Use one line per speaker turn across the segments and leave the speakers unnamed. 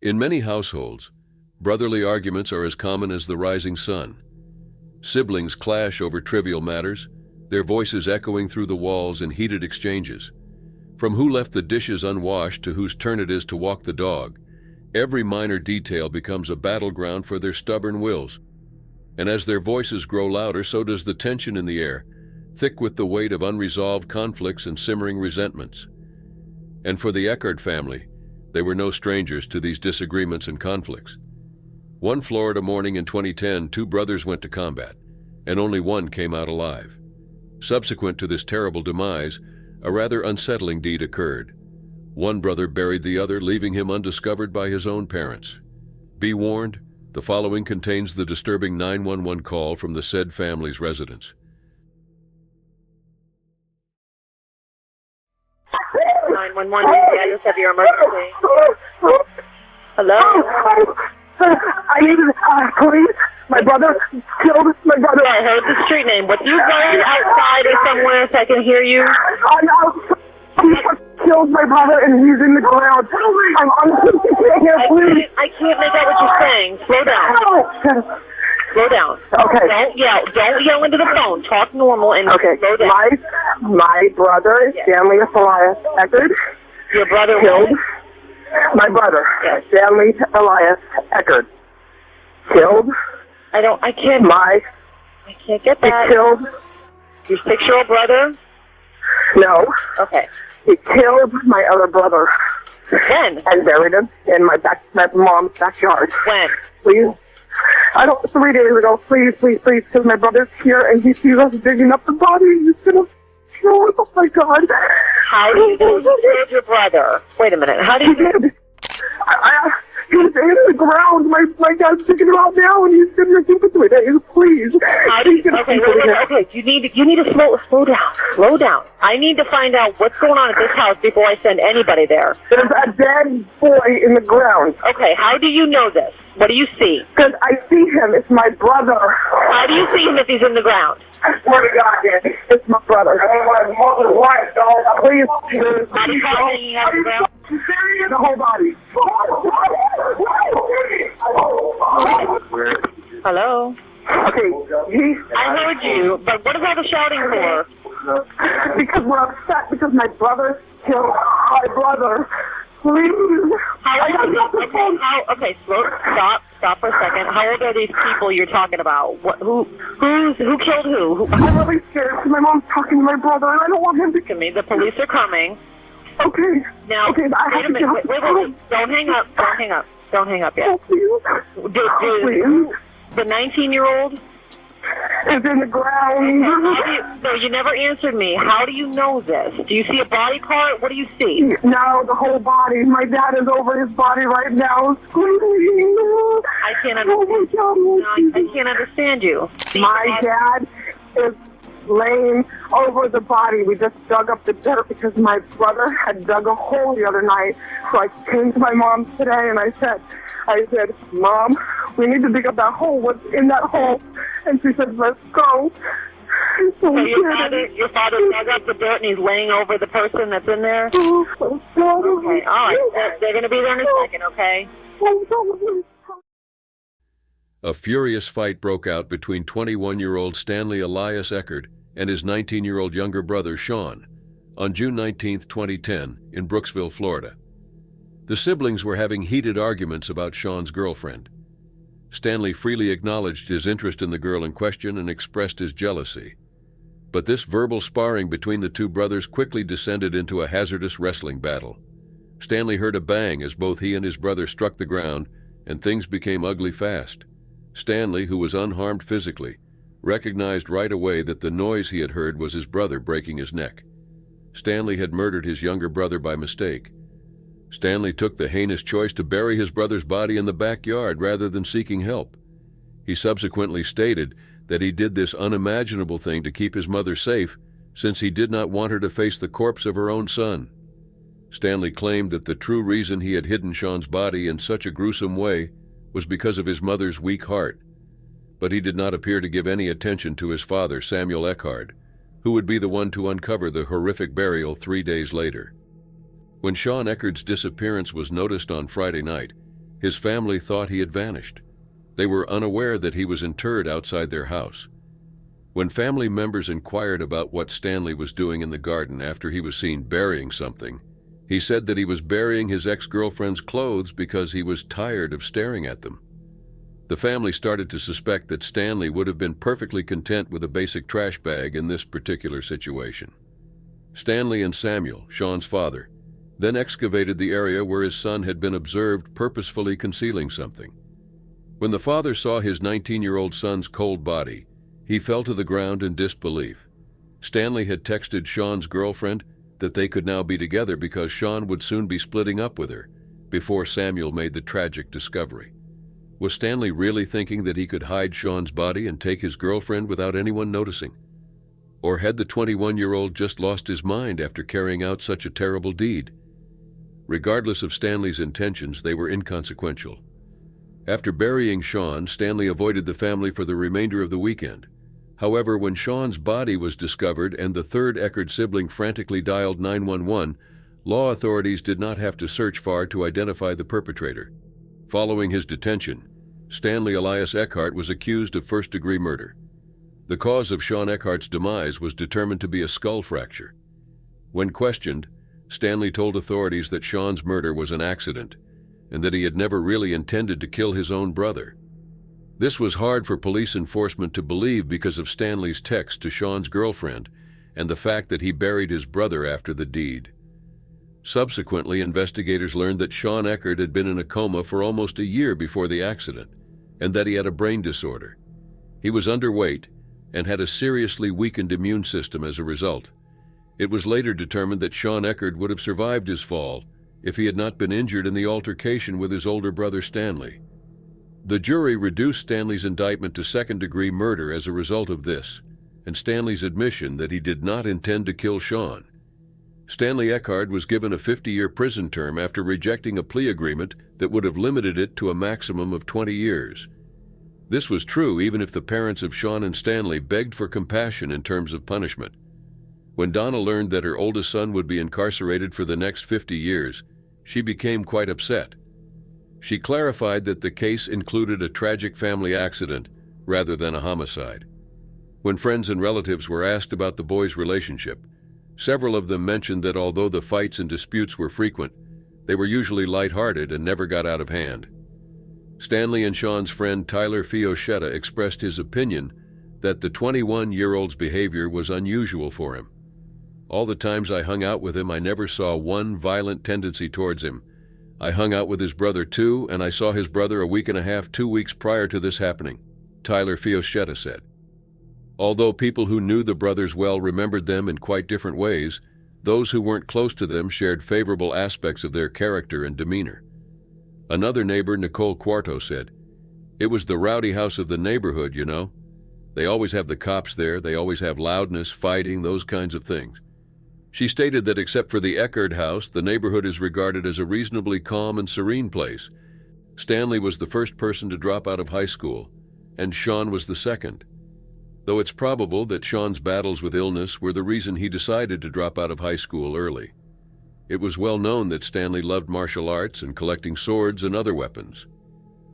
In many households, brotherly arguments are as common as the rising sun. Siblings clash over trivial matters, their voices echoing through the walls in heated exchanges. From who left the dishes unwashed to whose turn it is to walk the dog, every minor detail becomes a battleground for their stubborn wills. And as their voices grow louder, so does the tension in the air, thick with the weight of unresolved conflicts and simmering resentments. And for the Eckhardt family, they were no strangers to these disagreements and conflicts. One Florida morning in 2010, two brothers went to combat, and only one came out alive. Subsequent to this terrible demise, a rather unsettling deed occurred. One brother buried the other, leaving him undiscovered by his own parents. Be warned, the following contains the disturbing 911 call from the said family's residence.
911, I just have your emergency. Hello?
I need police. My brother killed my brother.
I heard the street name. What you going outside or somewhere so I can hear you?
He killed my brother and he's in the ground. I'm honestly here, please.
I can't make out what you're saying. Slow down. Slow down.
Okay.
Don't yell into the phone. Talk normal and slow down.
My brother, Stanley Elias Eckhardt.
Your brother
killed. My brother,
yes.
Stanley Elias Eckhardt. Killed.
I can't get that.
He killed.
Your 6-year-old brother?
No.
Okay.
He killed my other brother.
When?
And buried him in my mom's backyard.
When?
Please. 3 days ago. Please, because my brother's here and he sees us digging up the body. He's gonna kill us. Oh my God.
How do you know you killed your brother? Wait a minute. How do you...
He did. He's in the ground. My dad's digging him out now, and he's gonna keep it to it. Please.
How do you... Okay. You need to slow down. Slow down. I need to find out what's going on at this house before I send anybody there.
There's a dead boy in the ground.
Okay. How do you know this? What do you see?
Because I see him. It's my brother.
How do you see him if he's in the ground?
I swear to God, Daddy. It's my brother. My mother's wife, dog. Please.
Body part hanging out of the ground?
The whole body.
Hello?
Okay,
I heard you, but what is all the shouting for?
Because we're upset because my brother killed my brother. Please. Stop for a second. How old are these people you're talking about? Who killed who? I'm really scared because my mom's talking to my brother and I don't want him to kill me.
The police are coming.
Okay.
Now,
okay,
wait a minute. Wait. Don't hang up yet.
Oh, please.
Please. The 19-year-old
is in the ground.
No, you never answered me. How do you know this? Do you see a body part? What do you see?
No, the whole body. My dad is over his body right now, screaming.
I can't understand. No, I can't understand you.
My dad is laying over the body. We just dug up the dirt because my brother had dug a hole the other night. So I came to my mom today and I said, Mom, we need to dig up that hole. What's in that hole? And she said, let's go.
So your father dug up the dirt and he's laying over the person that's in there? Okay, all right. They're going to be there in a second, okay?
A furious fight broke out between 21-year-old Stanley Elias Eckhardt and his 19-year-old younger brother, Sean, on June 19, 2010, in Brooksville, Florida. The siblings were having heated arguments about Sean's girlfriend. Stanley freely acknowledged his interest in the girl in question and expressed his jealousy. But this verbal sparring between the two brothers quickly descended into a hazardous wrestling battle. Stanley heard a bang as both he and his brother struck the ground, and things became ugly fast. Stanley, who was unharmed physically, recognized right away that the noise he had heard was his brother breaking his neck. Stanley had murdered his younger brother by mistake. Stanley took the heinous choice to bury his brother's body in the backyard rather than seeking help. He subsequently stated that he did this unimaginable thing to keep his mother safe, since he did not want her to face the corpse of her own son. Stanley claimed that the true reason he had hidden Sean's body in such a gruesome way was because of his mother's weak heart, but he did not appear to give any attention to his father, Samuel Eckhardt, who would be the one to uncover the horrific burial 3 days later. When Sean Eckhardt's disappearance was noticed on Friday night, His family thought he had vanished. They were unaware that he was interred outside their house. When family members inquired about what Stanley was doing in the garden after he was seen burying something, he said that he was burying his ex-girlfriend's clothes because he was tired of staring at them. The family started to suspect that Stanley would have been perfectly content with a basic trash bag in this particular situation. Stanley and Samuel, Sean's father, then excavated the area where his son had been observed purposefully concealing something. When the father saw his 19-year-old son's cold body, he fell to the ground in disbelief. Stanley had texted Sean's girlfriend that they could now be together because Sean would soon be splitting up with her, before Samuel made the tragic discovery. Was Stanley really thinking that he could hide Sean's body and take his girlfriend without anyone noticing? Or had the 21-year-old just lost his mind after carrying out such a terrible deed? Regardless of Stanley's intentions, they were inconsequential. After burying Sean, Stanley avoided the family for the remainder of the weekend. However, when Sean's body was discovered and the third Eckerd sibling frantically dialed 911, law authorities did not have to search far to identify the perpetrator. Following his detention, Stanley Elias Eckhart was accused of first-degree murder. The cause of Sean Eckhart's demise was determined to be a skull fracture. When questioned, Stanley told authorities that Sean's murder was an accident and that he had never really intended to kill his own brother. This was hard for police enforcement to believe because of Stanley's text to Sean's girlfriend and the fact that he buried his brother after the deed. Subsequently, investigators learned that Sean Eckerd had been in a coma for almost a year before the accident and that he had a brain disorder. He was underweight and had a seriously weakened immune system as a result. It was later determined that Sean Eckerd would have survived his fall if he had not been injured in the altercation with his older brother Stanley. The jury reduced Stanley's indictment to second-degree murder as a result of this, and Stanley's admission that he did not intend to kill Sean. Stanley Eckhart was given a 50-year prison term after rejecting a plea agreement that would have limited it to a maximum of 20 years. This was true even if the parents of Sean and Stanley begged for compassion in terms of punishment. When Donna learned that her oldest son would be incarcerated for the next 50 years, she became quite upset. She clarified that the case included a tragic family accident rather than a homicide. When friends and relatives were asked about the boys' relationship, several of them mentioned that although the fights and disputes were frequent, they were usually lighthearted and never got out of hand. Stanley and Sean's friend Tyler Fiochetta expressed his opinion that the 21-year-old's behavior was unusual for him. All the times I hung out with him, I never saw one violent tendency towards him. I hung out with his brother too, and I saw his brother a week and a half, 2 weeks prior to this happening, Tyler Fiochetta said. Although people who knew the brothers well remembered them in quite different ways, those who weren't close to them shared favorable aspects of their character and demeanor. Another neighbor, Nicole Quarto, said, "It was the rowdy house of the neighborhood, you know. They always have the cops there, they always have loudness, fighting, those kinds of things." She stated that except for the Eckerd house, the neighborhood is regarded as a reasonably calm and serene place. Stanley was the first person to drop out of high school, and Sean was the second. Though it's probable that Sean's battles with illness were the reason he decided to drop out of high school early. It was well known that Stanley loved martial arts and collecting swords and other weapons.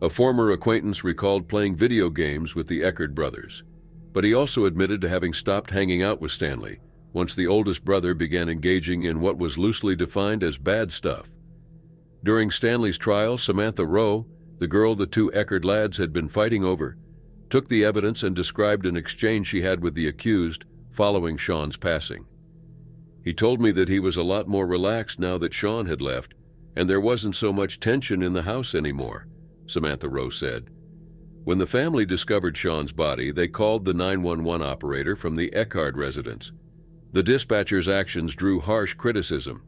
A former acquaintance recalled playing video games with the Eckerd brothers, but he also admitted to having stopped hanging out with Stanley once the oldest brother began engaging in what was loosely defined as bad stuff. During Stanley's trial, Samantha Rowe, the girl the two Eckerd lads had been fighting over, took the evidence and described an exchange she had with the accused following Sean's passing. "He told me that he was a lot more relaxed now that Sean had left, and there wasn't so much tension in the house anymore," Samantha Rowe said. When the family discovered Sean's body, they called the 911 operator from the Eckhart residence. The dispatcher's actions drew harsh criticism.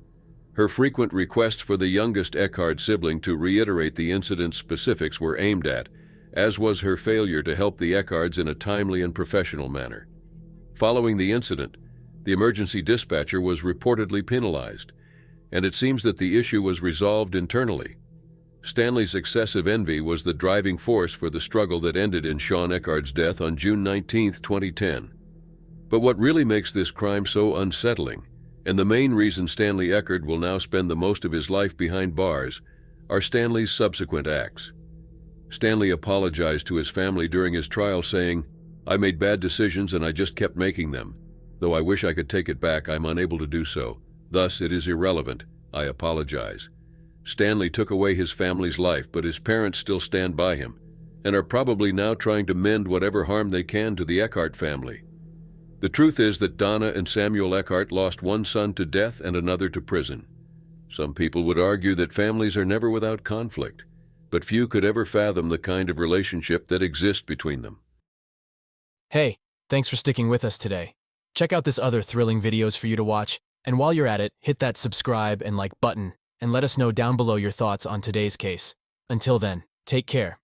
Her frequent requests for the youngest Eckhart sibling to reiterate the incident's specifics were aimed at, as was her failure to help the Eckharts in a timely and professional manner. Following the incident, the emergency dispatcher was reportedly penalized, and it seems that the issue was resolved internally. Stanley's excessive envy was the driving force for the struggle that ended in Sean Eckhart's death on June 19, 2010. But what really makes this crime so unsettling, and the main reason Stanley Eckert will now spend the most of his life behind bars, are Stanley's subsequent acts. Stanley apologized to his family during his trial, saying, "I made bad decisions and I just kept making them. Though I wish I could take it back, I'm unable to do so. Thus, it is irrelevant. I apologize." Stanley took away his family's life, but his parents still stand by him and are probably now trying to mend whatever harm they can to the Eckhart family. The truth is that Donna and Samuel Eckhart lost one son to death and another to prison. Some people would argue that families are never without conflict, but few could ever fathom the kind of relationship that exists between them.
Hey, thanks for sticking with us today. Check out this other thrilling videos for you to watch, and while you're at it, hit that subscribe and like button, and let us know down below your thoughts on today's case. Until then, take care.